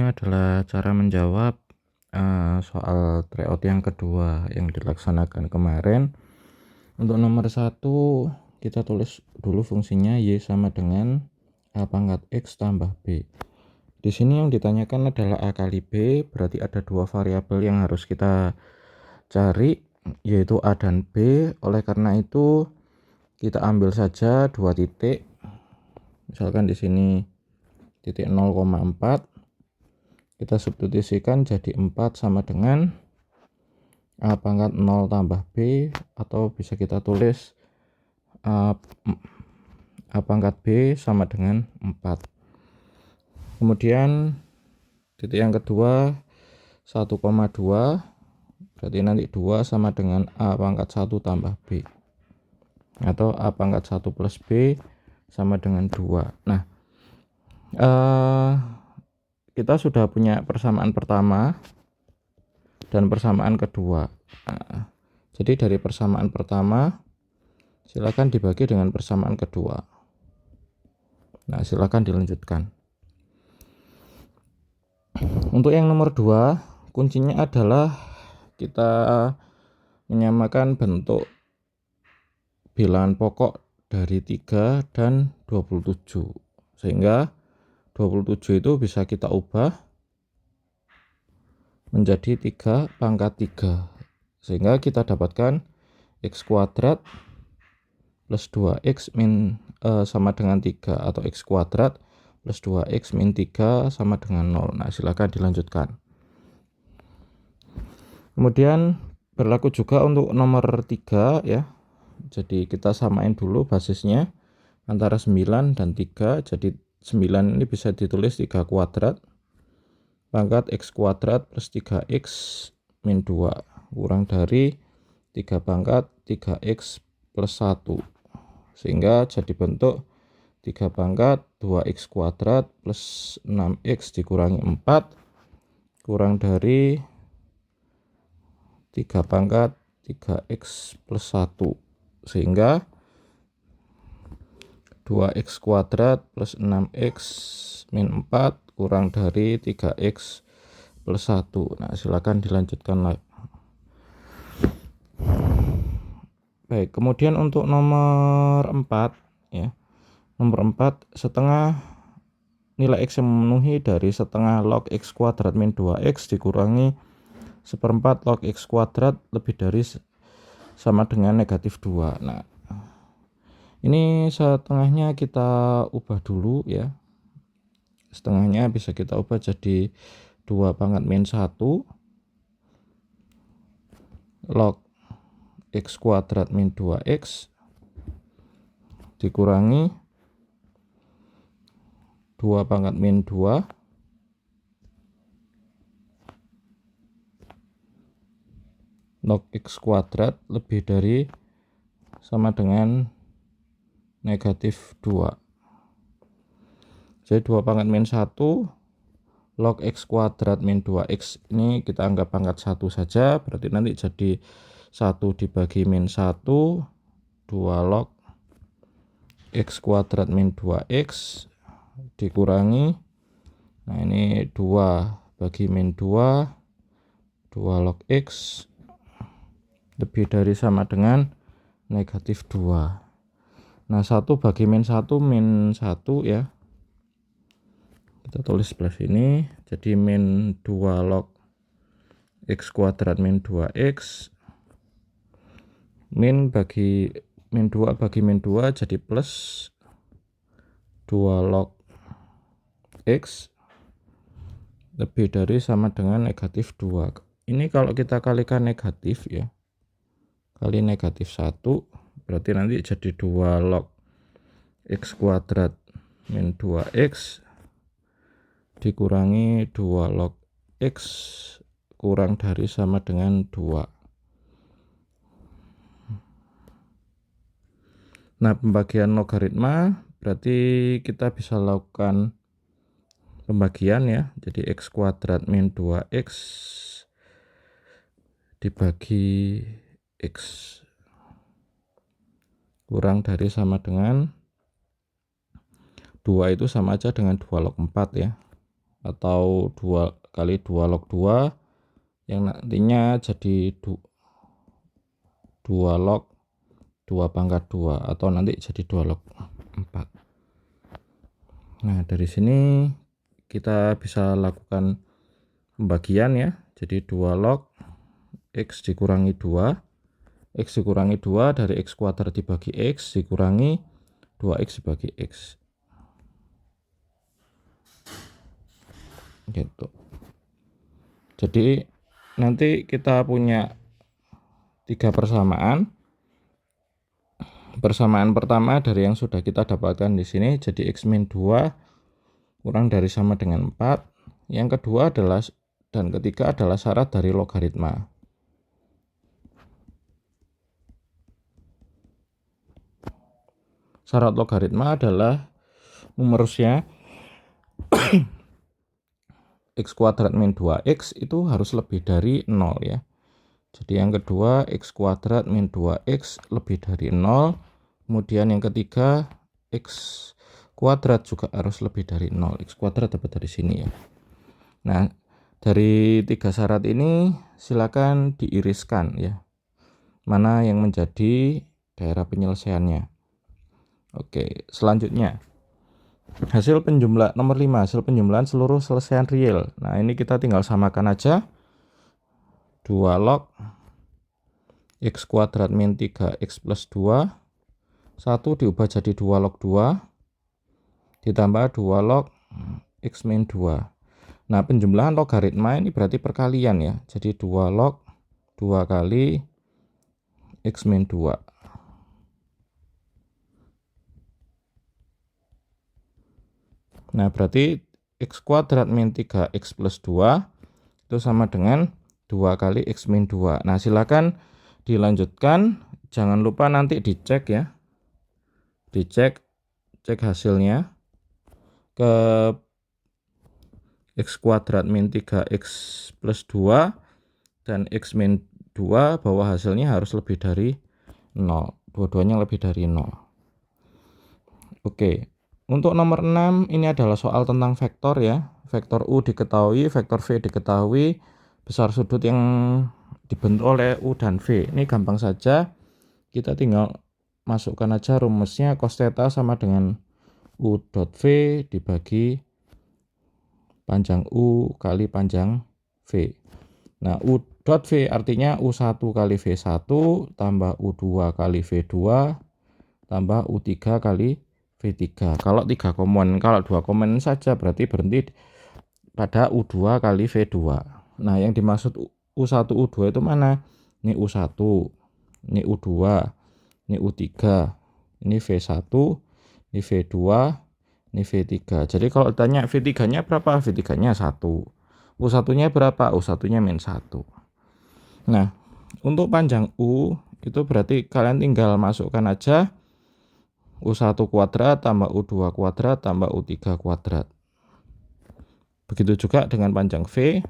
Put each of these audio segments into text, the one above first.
ini adalah cara menjawab soal tryout yang kedua yang dilaksanakan kemarin. Untuk nomor 1 kita tulis dulu fungsinya y sama dengan a pangkat x tambah b. Di sini yang ditanyakan adalah a kali b, berarti ada dua variabel yang harus kita cari, yaitu a dan b. Oleh karena itu kita ambil saja dua titik, misalkan di sini titik 0,4, kita substitusikan jadi 4 sama dengan a pangkat 0 tambah b, atau bisa kita tulis a pangkat b sama dengan 4. Kemudian titik yang kedua 1,2, berarti nanti 2 sama dengan a pangkat 1 tambah b, atau a pangkat 1 plus b sama dengan 2. Nah, kita sudah punya persamaan pertama dan persamaan kedua. Nah, jadi dari persamaan pertama silakan dibagi dengan persamaan kedua. Nah, silakan dilanjutkan. Untuk yang nomor 2, kuncinya adalah kita menyamakan bentuk bilangan pokok dari 3 dan 27, sehingga 27 itu bisa kita ubah menjadi 3 pangkat 3, sehingga kita dapatkan x kuadrat plus 2x sama dengan 3, atau x kuadrat plus 2x min 3 sama dengan 0. Nah, silakan dilanjutkan. Kemudian berlaku juga untuk nomor 3 ya. Jadi kita samain dulu basisnya antara 9 dan 3. Jadi 9 ini bisa ditulis 3 kuadrat pangkat x kuadrat plus 3x min 2 kurang dari 3 pangkat 3x plus 1, sehingga jadi bentuk 3 pangkat 2x kuadrat plus 6x dikurangi 4 kurang dari 3 pangkat 3x plus 1, sehingga 2x kuadrat plus 6x min 4 kurang dari 3x plus 1. Nah, silakan dilanjutkan lagi. Baik, kemudian untuk nomor 4 ya. Nomor 4, setengah nilai x yang memenuhi dari setengah log x kuadrat min 2x dikurangi seperempat log x kuadrat lebih dari sama dengan negatif 2. Nah, ini setengahnya kita ubah dulu ya. Setengahnya bisa kita ubah jadi 2 pangkat min 1 log x kuadrat min 2x dikurangi 2 pangkat min 2 log x kuadrat lebih dari sama dengan negatif 2. Jadi 2 pangkat min 1 log x kuadrat min 2x ini kita anggap pangkat 1 saja, berarti nanti jadi 1 dibagi min 1 2 log x kuadrat min 2x dikurangi, nah ini 2 bagi min 2 log x lebih dari sama dengan negatif 2. Nah, 1 bagi min 1 min 1 ya, kita tulis sebelah sini, jadi min 2 log x kuadrat min 2x min 2 bagi min 2 jadi plus 2 log x lebih dari sama dengan negatif 2. Ini kalau kita kalikan negatif ya, kali negatif 1, berarti nanti jadi 2 log x kuadrat min 2x dikurangi 2 log x kurang dari sama dengan 2. Nah, pembagian logaritma berarti kita bisa lakukan pembagian ya. Jadi x kuadrat min 2x dibagi x kurang dari sama dengan 2 itu sama aja dengan 2 log 4 ya, atau 2 kali 2 log 2 yang nantinya jadi 2 log 2 pangkat 2 atau nanti jadi 2 log 4. Nah, dari sini kita bisa lakukan pembagian ya. Jadi 2 log X dikurangi 2, X dikurangi 2 dari X kuadrat dibagi X dikurangi 2X dibagi X. Gitu. Jadi nanti kita punya 3 persamaan. Persamaan pertama dari yang sudah kita dapatkan di sini jadi X min 2 kurang dari sama dengan 4. Yang kedua adalah dan ketiga adalah syarat dari logaritma. Syarat logaritma adalah rumusnya X kuadrat min 2X itu harus lebih dari 0 ya. Jadi yang kedua X kuadrat min 2X lebih dari 0. Kemudian yang ketiga X kuadrat juga harus lebih dari 0. X kuadrat dapat dari sini ya. Nah, dari 3 syarat ini silakan diiriskan ya. Mana yang menjadi daerah penyelesaiannya. Oke, selanjutnya hasil penjumlah nomor 5, hasil penjumlahan seluruh selesaian real. Nah, ini kita tinggal samakan aja. 2 log X kuadrat min 3X plus 2 1 diubah jadi 2 log 2 ditambah 2 log X min 2. Nah, penjumlahan logaritma ini berarti perkalian ya. Jadi 2 log 2 kali X min 2. Nah, berarti X kuadrat min 3X plus 2 itu sama dengan 2 kali X min 2. Nah, silakan dilanjutkan. Jangan lupa nanti dicek ya. Cek hasilnya ke X kuadrat min 3X plus 2 dan X min 2 bahwa hasilnya harus lebih dari 0. Dua-duanya lebih dari 0. Oke. Untuk nomor 6 ini adalah soal tentang vektor ya. Vektor U diketahui, vektor V diketahui, besar sudut yang dibentuk oleh U dan V. Ini gampang saja. Kita tinggal masukkan aja rumusnya cos theta sama dengan U dot V dibagi panjang U kali panjang V. Nah, U dot V artinya U1 kali V1 tambah U2 kali V2 tambah U3 kali V3. Kalau 3 komponen, kalau 2 komponen saja berarti berhenti pada U2 kali V2. Nah, yang dimaksud U1 U2 itu mana? Ini U1, ini U2, ini U3, ini V1, ini V2, ini V3. Jadi kalau ditanya V3-nya berapa? V3-nya 1. U1-nya berapa? U1-nya min 1. Nah, untuk panjang U itu berarti kalian tinggal masukkan aja U1 kuadrat tambah U2 kuadrat tambah U3 kuadrat. Begitu juga dengan panjang V.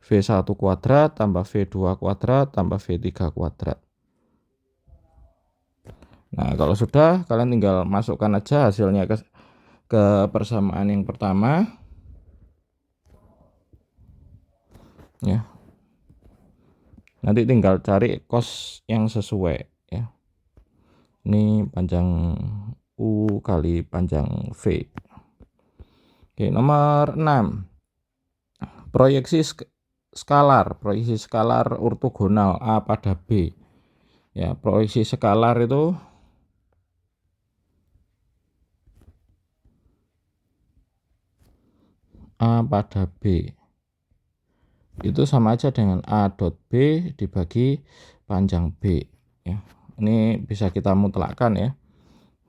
V1 kuadrat tambah V2 kuadrat tambah V3 kuadrat. Nah, kalau sudah kalian tinggal masukkan aja hasilnya ke persamaan yang pertama. Ya. Nanti tinggal cari cos yang sesuai ya. Ini panjang U kali panjang V. Oke, nomor 6. Proyeksi skalar ortogonal A pada B. Ya, proyeksi skalar itu A pada B. Itu sama aja dengan A dot B dibagi panjang B ya. Ini bisa kita mutlakkan ya.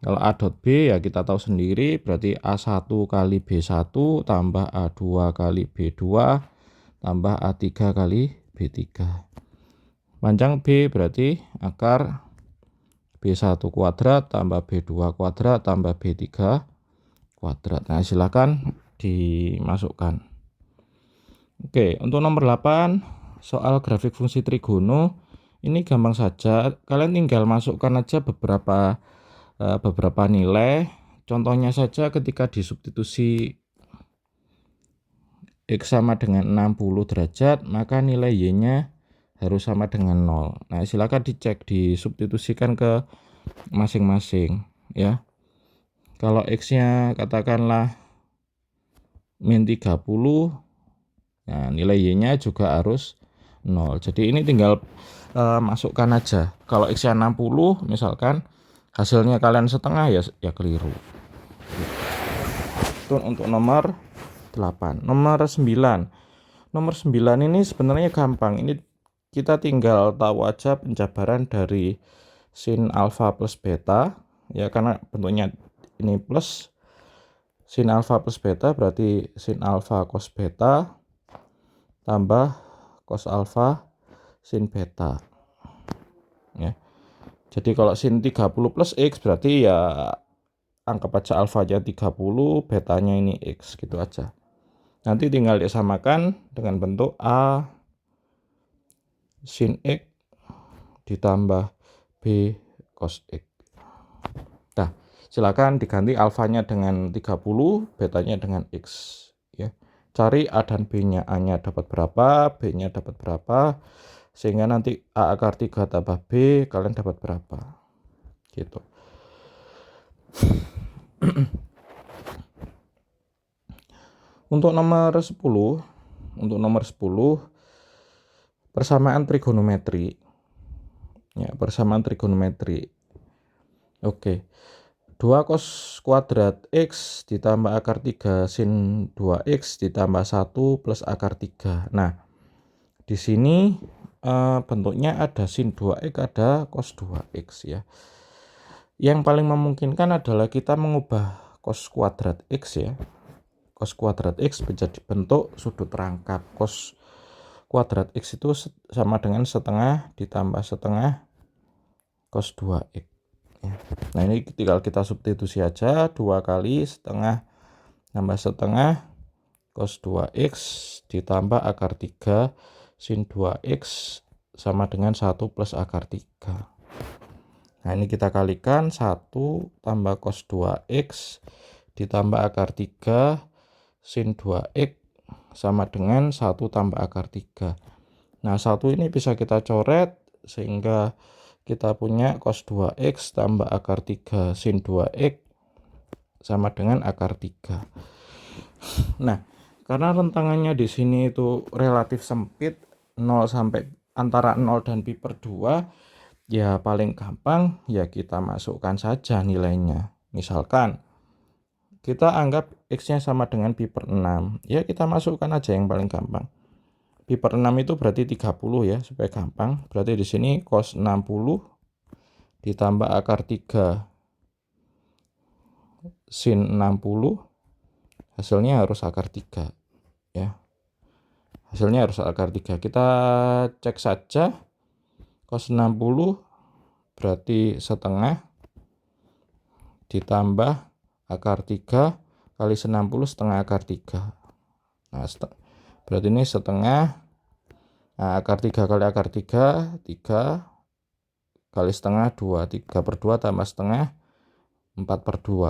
Kalau A dot B ya kita tahu sendiri berarti A1 kali B1 tambah A2 kali B2 tambah A3 kali B3. Panjang B berarti akar B1 kuadrat tambah B2 kuadrat tambah B3 kuadrat. Nah, silakan dimasukkan. Oke, untuk nomor 8 soal grafik fungsi trigono ini gampang saja. Kalian tinggal masukkan aja beberapa nilai, Contohnya saja ketika disubstitusi X sama dengan 60 derajat, maka nilai Y-nya harus sama dengan 0. Nah, silakan dicek, disubstitusikan ke masing-masing ya. Kalau X-nya katakanlah min 30, nah nilai Y-nya juga harus 0. Jadi ini tinggal masukkan aja. Kalau X-nya 60 misalkan, hasilnya kalian setengah ya keliru. Itu untuk nomor 8. Nomor 9. Nomor 9 ini sebenarnya gampang. Ini kita tinggal tahu aja penjabaran dari sin alfa plus beta ya, karena bentuknya ini plus. Sin alfa plus beta berarti sin alfa cos beta tambah cos alfa sin beta ya. Jadi kalau sin 30 plus X berarti ya anggap aja alfanya 30, betanya ini X gitu aja. Nanti tinggal disamakan dengan bentuk A sin X ditambah B cos X. Nah, silakan diganti alfanya dengan 30, betanya dengan X ya. Cari A dan B-nya, A-nya dapat berapa, B-nya dapat berapa, sehingga nanti A akar 3 tambah B kalian dapat berapa gitu. Untuk nomor 10, persamaan trigonometri ya, persamaan trigonometri. Oke. 2 cos kuadrat X ditambah akar 3 sin 2X ditambah 1 plus akar 3. Nah, di sini bentuknya ada sin 2X, ada cos 2X ya. Yang paling memungkinkan adalah kita mengubah cos kuadrat X ya. Cos kuadrat X menjadi bentuk sudut rangkap. Cos kuadrat X itu sama dengan setengah ditambah setengah cos 2X ya. Nah, ini tinggal kita substitusi aja, 2 kali setengah tambah setengah cos 2X ditambah akar 3 sin 2X sama dengan 1 plus akar 3. Nah, ini kita kalikan, 1 tambah cos 2X ditambah akar 3 sin 2X sama dengan 1 tambah akar 3. Nah, 1 ini bisa kita coret sehingga kita punya cos 2X tambah akar 3 sin 2X sama dengan akar 3. Nah, karena rentangannya di sini itu relatif sempit, 0 sampai antara 0 dan pi per 2, ya paling gampang ya kita masukkan saja nilainya. Misalkan kita anggap X-nya sama dengan pi per 6, ya kita masukkan aja yang paling gampang. Pi per 6 itu berarti 30 ya, supaya gampang. Berarti di sini cos 60 ditambah akar 3 sin 60, hasilnya harus akar 3 ya. Hasilnya harus akar 3. Kita cek saja. Cos 60 berarti setengah ditambah akar 3 kali 60 setengah akar 3. Nah, berarti ini setengah. Nah, akar 3 kali akar 3, 3 kali setengah 2, 3 per 2 tambah setengah 4 per 2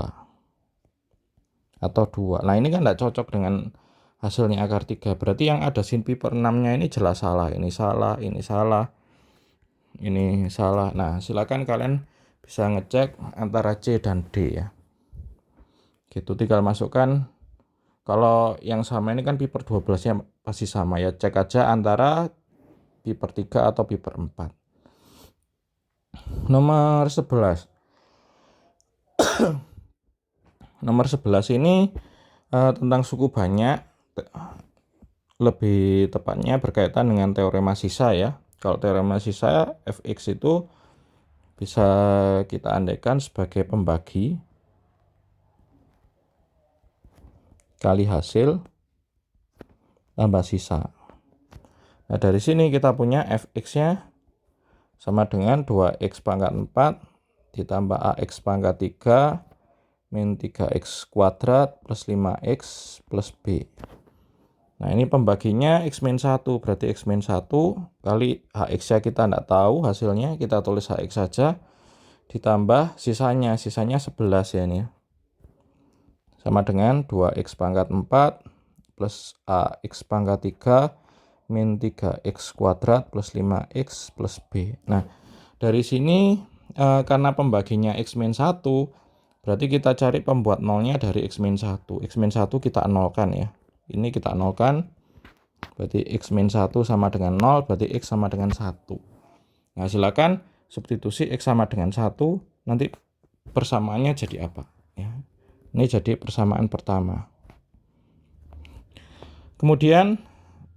atau 2. Nah, ini kan tidak cocok dengan hasilnya akar 3. Berarti yang ada sin pi per 6 nya ini jelas salah. Ini salah, ini salah, ini salah. Nah, silakan kalian bisa ngecek antara C dan D ya. Gitu, tinggal masukkan. Kalau yang sama ini kan pi per 12 nya pasti sama ya. Cek aja antara pi per 3 atau pi per 4. Nomor 11. Nomor 11 ini tentang suku banyak, lebih tepatnya berkaitan dengan teorema sisa ya. Kalau teorema sisa, fx itu bisa kita andaikan sebagai pembagi kali hasil tambah sisa. Nah, dari sini kita punya fx-nya sama dengan 2x pangkat 4 ditambah ax pangkat 3 min 3x kuadrat plus 5x plus b. Nah, ini pembaginya x min 1, berarti x min 1 kali hx-nya kita tidak tahu hasilnya, kita tulis hx saja, ditambah sisanya 11 ya ini. sama dengan 2x pangkat 4 plus ax pangkat 3 min 3x kuadrat plus 5x plus b. Nah, dari sini karena pembaginya x min 1, berarti kita cari pembuat nolnya dari x min 1. X min 1 kita nolkan ya. Ini kita nolkan, berarti x min 1 sama dengan 0, berarti x sama dengan 1. Nah, silakan substitusi x sama dengan 1, nanti persamaannya jadi apa? Ya. Ini jadi persamaan pertama. Kemudian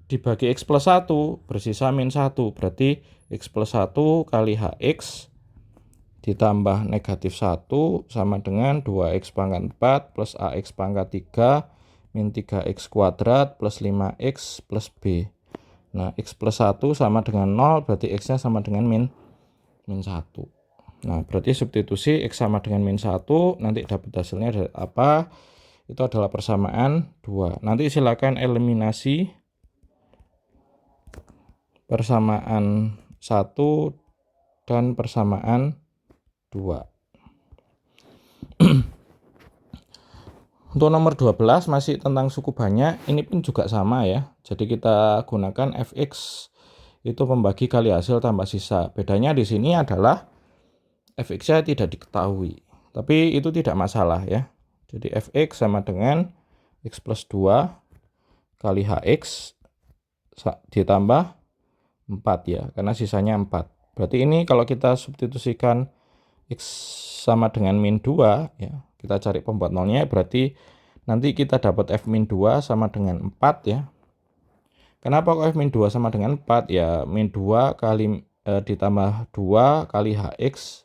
dibagi x plus 1, bersisa min 1. Berarti x plus 1 kali hx ditambah negatif 1 sama dengan 2x pangkat 4 plus ax pangkat 3 min 3x kuadrat plus 5x plus b. Nah, x plus 1 sama dengan 0, berarti x-nya sama dengan min 1. Nah, berarti substitusi x sama dengan min 1, nanti dapat hasilnya dari apa? Itu adalah persamaan 2. Nanti silakan eliminasi persamaan 1 dan persamaan 2. Untuk nomor 12 masih tentang suku banyak, ini pun juga sama ya. Jadi kita gunakan fx itu pembagi kali hasil tambah sisa. Bedanya di sini adalah fx-nya tidak diketahui, tapi itu tidak masalah ya. Jadi fx sama dengan x plus 2 kali hx ditambah 4 ya, karena sisanya 4. Berarti ini kalau kita substitusikan x sama dengan min 2 ya, kita cari pembuat nolnya, berarti nanti kita dapat f min 2 sama dengan 4 ya. Kenapa kok f min 2 sama dengan 4? Ya, min 2 kali ditambah 2 kali hx,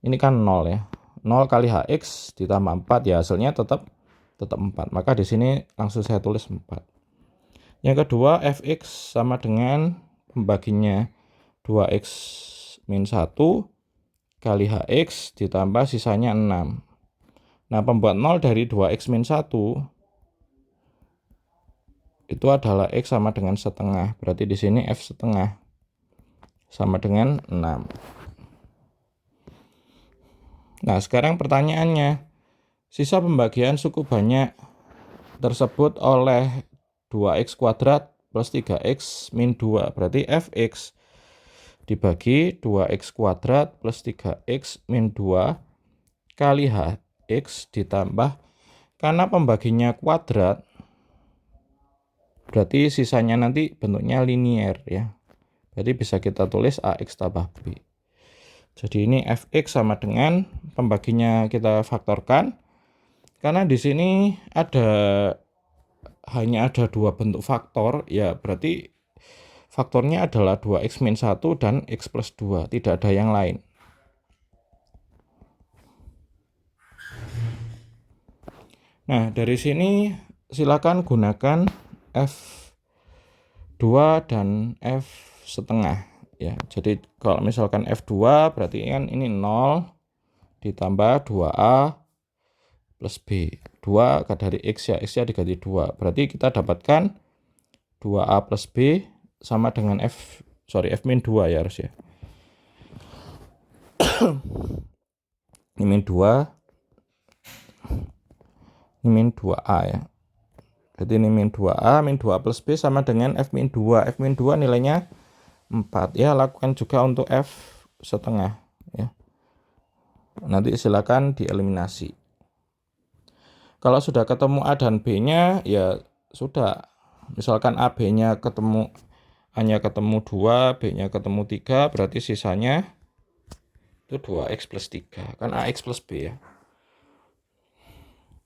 ini kan 0 ya. 0 kali hx ditambah 4 ya, hasilnya tetap 4. Maka di sini langsung saya tulis 4. Yang kedua, fx sama dengan pembaginya 2x min 1 kali hx ditambah sisanya 6. Nah, pembuat 0 dari 2x min 1 itu adalah x sama dengan setengah. Berarti di sini f setengah sama dengan 6. Nah, sekarang pertanyaannya, sisa pembagian suku banyak tersebut oleh 2x kuadrat plus 3x min 2. Berarti fx dibagi 2x kuadrat plus 3x min 2 kali hx ditambah, karena pembaginya kuadrat, berarti sisanya nanti bentuknya linier ya. Jadi bisa kita tulis ax tambah b. Jadi ini fx sama dengan pembaginya kita faktorkan. Karena di sini hanya ada 2 bentuk faktor, ya berarti faktornya adalah 2x min 1 dan x plus 2, tidak ada yang lain. Nah, dari sini silakan gunakan f2 dan f setengah ya. Jadi kalau misalkan f2 berarti kan ini 0 ditambah 2a plus b. 2 dari x ya, x-nya diganti 2. Berarti kita dapatkan 2a plus b sama dengan f min 2 ya harus ya. Ini min 2, ini min 2a ya. Jadi ini min 2a, min 2a plus b sama dengan f min 2. F min 2 nilainya 4 ya. Lakukan juga untuk f setengah ya. Nanti silakan dieliminasi. Kalau sudah ketemu a dan b-nya ya sudah. Misalkan a b-nya hanya ketemu 2, b-nya ketemu 3, berarti sisanya itu 2x plus 3, kan ax plus b ya.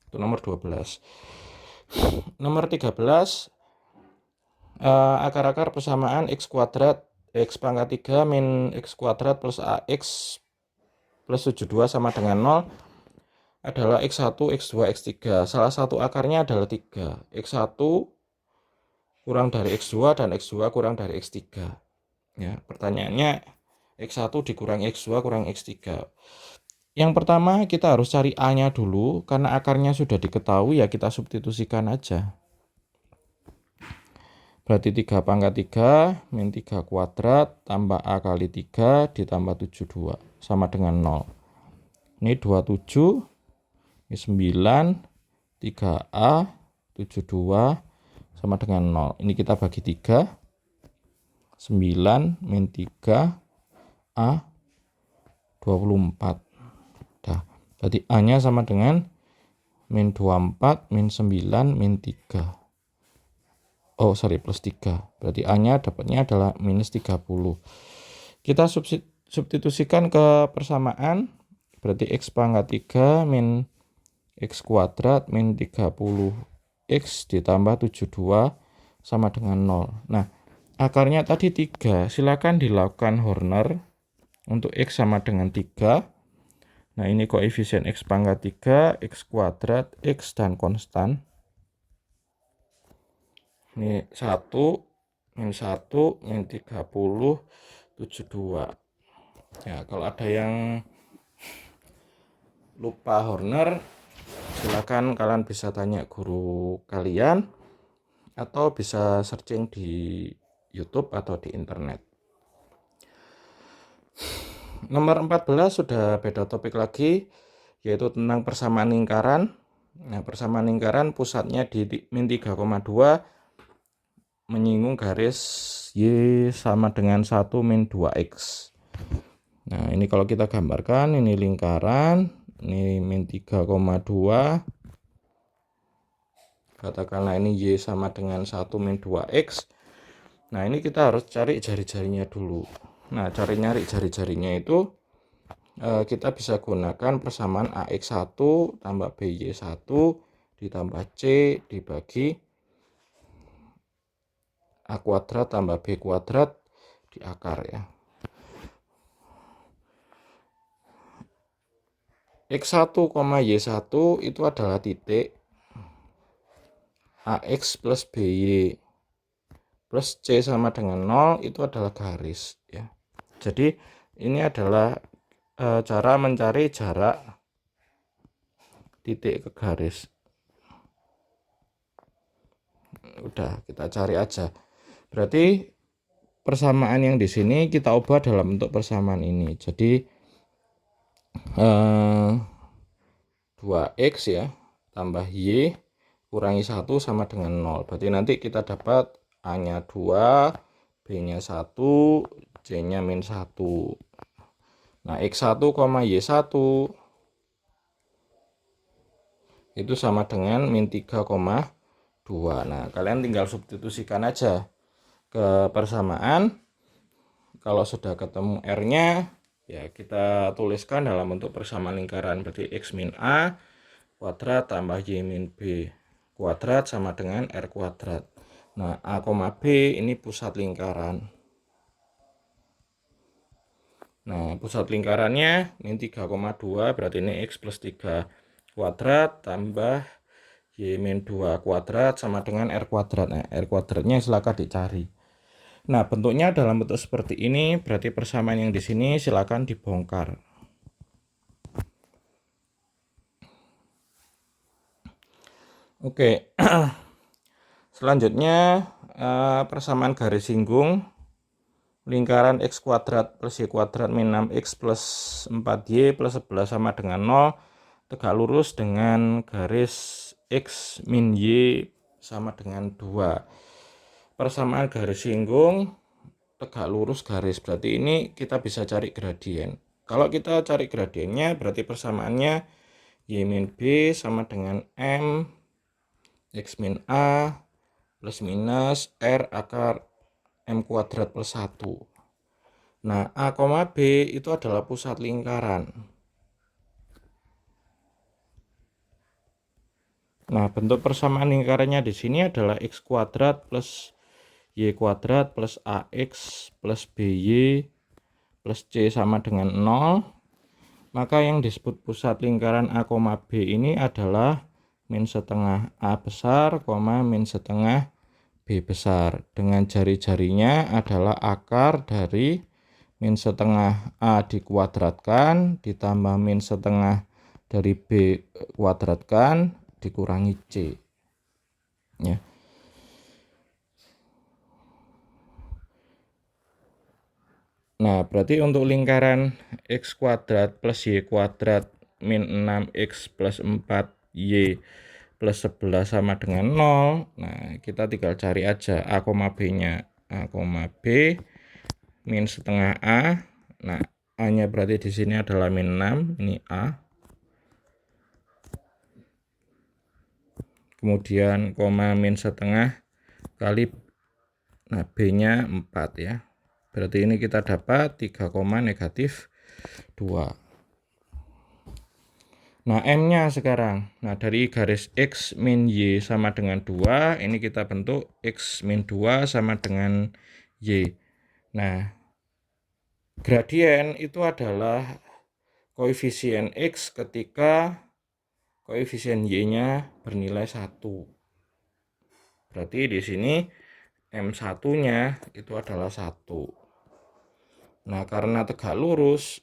Itu nomor 12. Nomor 13, akar-akar persamaan x kuadrat x pangkat 3 min x kuadrat plus ax plus 72 sama dengan 0 adalah x1, x2, x3. Salah satu akarnya adalah 3. x1 kurang dari x2 dan x2 kurang dari x3. Ya, pertanyaannya x1 dikurangi x2 kurang x3. Yang pertama kita harus cari a-nya dulu, karena akarnya sudah diketahui ya kita substitusikan aja. Berarti 3 pangkat 3 min 3 kuadrat tambah a kali 3 ditambah 72 sama dengan 0. Ini 27, ini 9, 3A 72 sama dengan 0. Ini kita bagi 3, 9 min 3A 24. Dah, berarti A-nya sama dengan min 24 min 9 min 3. Oh sorry, plus 3. Berarti A-nya dapatnya adalah minus 30. Kita substitusikan ke persamaan. Berarti X pangkat 3 min X kuadrat min 30X ditambah 72 sama dengan 0. Nah, akarnya tadi 3. Silakan dilakukan Horner untuk X sama dengan 3. Nah, ini koefisien X pangkat 3, X kuadrat, X dan konstan. Ini 1, min 1, min 30, 72. Ya, kalau ada yang lupa Horner, silakan kalian bisa tanya guru kalian atau bisa searching di YouTube atau di internet. Nomor 14 sudah beda topik lagi, yaitu tentang persamaan lingkaran. Nah, persamaan lingkaran pusatnya di min 3,2 menyinggung garis Y sama dengan 1 min 2X. Nah, ini kalau kita gambarkan, ini lingkaran, ini min 3,2. Katakanlah ini Y sama dengan 1 min 2X. Nah, ini kita harus cari jari-jarinya dulu. Nah, cari nyari jari-jarinya itu kita bisa gunakan persamaan AX1 tambah BY1 ditambah C dibagi A kuadrat tambah B kuadrat di akar ya. X1, Y1 itu adalah titik, AX plus BY plus C sama dengan 0 itu adalah garis ya. Jadi ini adalah cara mencari jarak titik ke garis. Udah, kita cari aja. Berarti persamaan yang di sini kita ubah dalam bentuk persamaan ini. Jadi 2X ya tambah Y kurangi 1 sama dengan 0. Berarti nanti kita dapat A-nya 2, B-nya 1, C-nya min 1. Nah, X1, Y1 itu sama dengan min 3,2. Nah, kalian tinggal substitusikan aja ke persamaan. Kalau sudah ketemu R-nya, ya kita tuliskan dalam bentuk persamaan lingkaran. Berarti X min A kuadrat tambah Y min B kuadrat sama dengan R kuadrat. Nah, A, B ini pusat lingkaran. Nah, pusat lingkarannya min 3,2, berarti ini X plus 3 kuadrat tambah Y min 2 kuadrat sama dengan R kuadrat. Nah, R kuadratnya silakan dicari. Nah, bentuknya dalam bentuk seperti ini, berarti persamaan yang di sini silakan dibongkar. Oke. Selanjutnya persamaan garis singgung lingkaran X kuadrat plus Y kuadrat min 6X plus 4Y plus 11 sama dengan 0 tegak lurus dengan garis X min Y sama dengan 2. Persamaan garis singgung tegak lurus garis, berarti ini kita bisa cari gradien. Kalau kita cari gradiennya berarti persamaannya Y min B sama dengan M X min A plus minus R akar M kuadrat plus 1. Nah, A, B itu adalah pusat lingkaran. Nah, bentuk persamaan lingkarannya di sini adalah X kuadrat plus Y kuadrat plus AX plus BY plus C sama dengan 0. Maka yang disebut pusat lingkaran A, B ini adalah min setengah A besar, min setengah B besar. Dengan jari-jarinya adalah akar dari min setengah A dikuadratkan ditambah min setengah dari B kuadratkan dikurangi C ya. Nah, berarti untuk lingkaran X kuadrat plus Y kuadrat min 6X plus 4Y plus 11 sama dengan 0. Nah, kita tinggal cari aja A, B-nya. A, B min setengah A. Nah, A-nya berarti di sini adalah min 6, ini A. Kemudian koma min setengah kali, nah B-nya 4 ya. Berarti ini kita dapat 3, negatif 2. Nah, M-nya sekarang. Nah, dari garis X min Y sama dengan 2, ini kita bentuk X min 2 sama dengan Y. Nah, gradien itu adalah koefisien X ketika koefisien Y-nya bernilai 1. Berarti di sini M1-nya itu adalah 1. Nah, karena tegak lurus,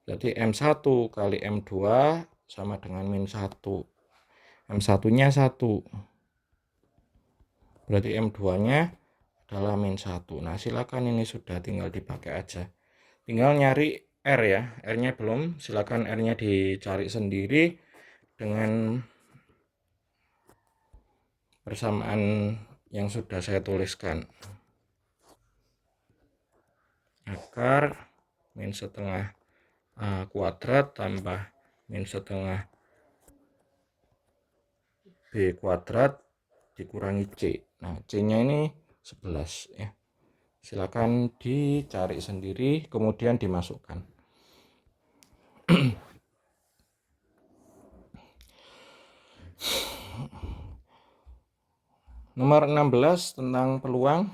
jadi M1 kali M2 sama dengan min 1. M1-nya 1. Berarti M2-nya adalah min 1. Nah, silakan ini sudah tinggal dipakai aja. Tinggal nyari R ya. R-nya belum, silakan R-nya dicari sendiri dengan persamaan yang sudah saya tuliskan. Akar min setengah A kuadrat tambah min setengah B kuadrat dikurangi C. Nah, C-nya ini 11 ya. Silakan dicari sendiri kemudian dimasukkan. Nomor 16 tentang peluang.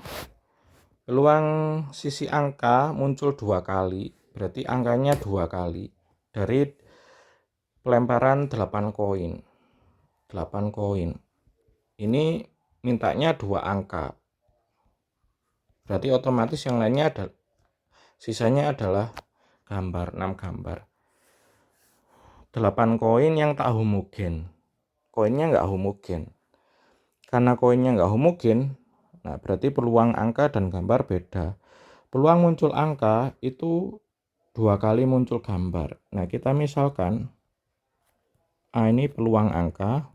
Peluang sisi angka muncul 2 kali, berarti angkanya 2 kali dari pelemparan 8 koin. 8 koin. Ini mintanya 2 angka. Berarti otomatis yang lainnya ada, sisanya adalah gambar, 6 gambar. 8 koin yang tak homogen. Koinnya nggak homogen. Karena koinnya nggak homogen, nah berarti peluang angka dan gambar beda. Peluang muncul angka itu 2 kali muncul gambar. Nah, kita misalkan A ini peluang angka,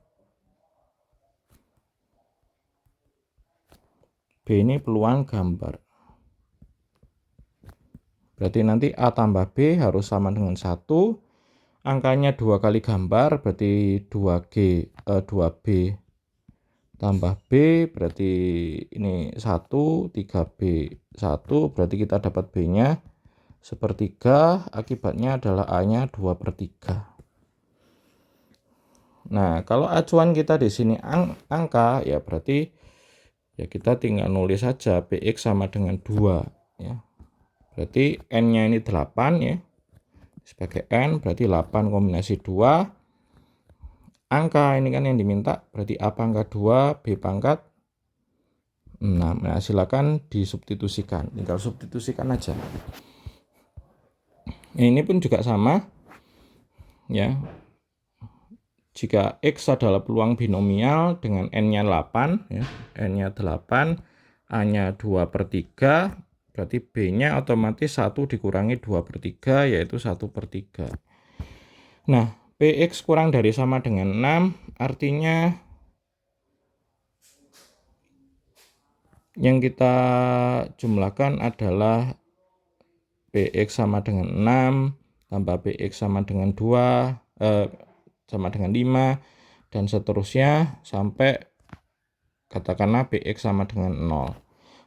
B ini peluang gambar. Berarti nanti A tambah B harus sama dengan 1. Angkanya 2 kali gambar, berarti 2B tambah B, berarti ini 1, 3B 1, berarti kita dapat B-nya 1/3, akibatnya adalah A-nya 2/3. Nah, kalau acuan kita di sini angka, ya berarti ya kita tinggal nulis saja Px sama dengan 2 ya. Berarti N-nya ini 8 ya. Sebagai N berarti 8 kombinasi 2. Angka ini kan yang diminta, berarti A pangkat 2, B pangkat 6. Nah, silakan disubstitusikan. Tinggal substitusikan aja. Ini pun juga sama ya. Jika X adalah peluang binomial dengan N-nya 8 ya, N-nya 8, A-nya 2/3, berarti B-nya otomatis 1 dikurangi 2/3 yaitu 1/3. Nah, Px kurang dari sama dengan 6, artinya yang kita jumlahkan adalah Px sama dengan 6 tambah Px sama dengan 2 sama dengan 5 dan seterusnya sampai katakanlah Px sama dengan 0.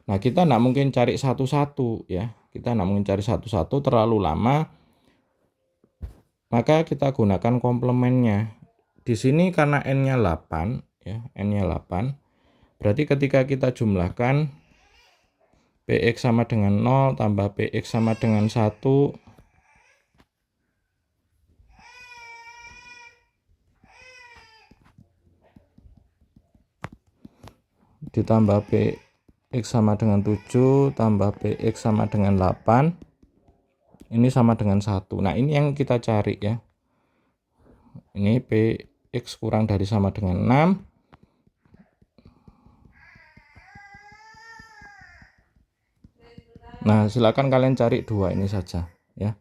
Nah, kita tidak mungkin cari satu-satu ya. Kita tidak mungkin cari satu-satu terlalu lama. Maka kita gunakan komplemennya. Di sini karena N-nya 8 ya, N-nya 8. Berarti ketika kita jumlahkan Px sama dengan 0 tambah Px sama dengan 1 ditambah Px sama dengan 7 tambah Px sama dengan 8, ini sama dengan 1. Nah, ini yang kita cari ya. Ini Px kurang dari sama dengan 6. Nah, silakan kalian cari 2 ini saja ya.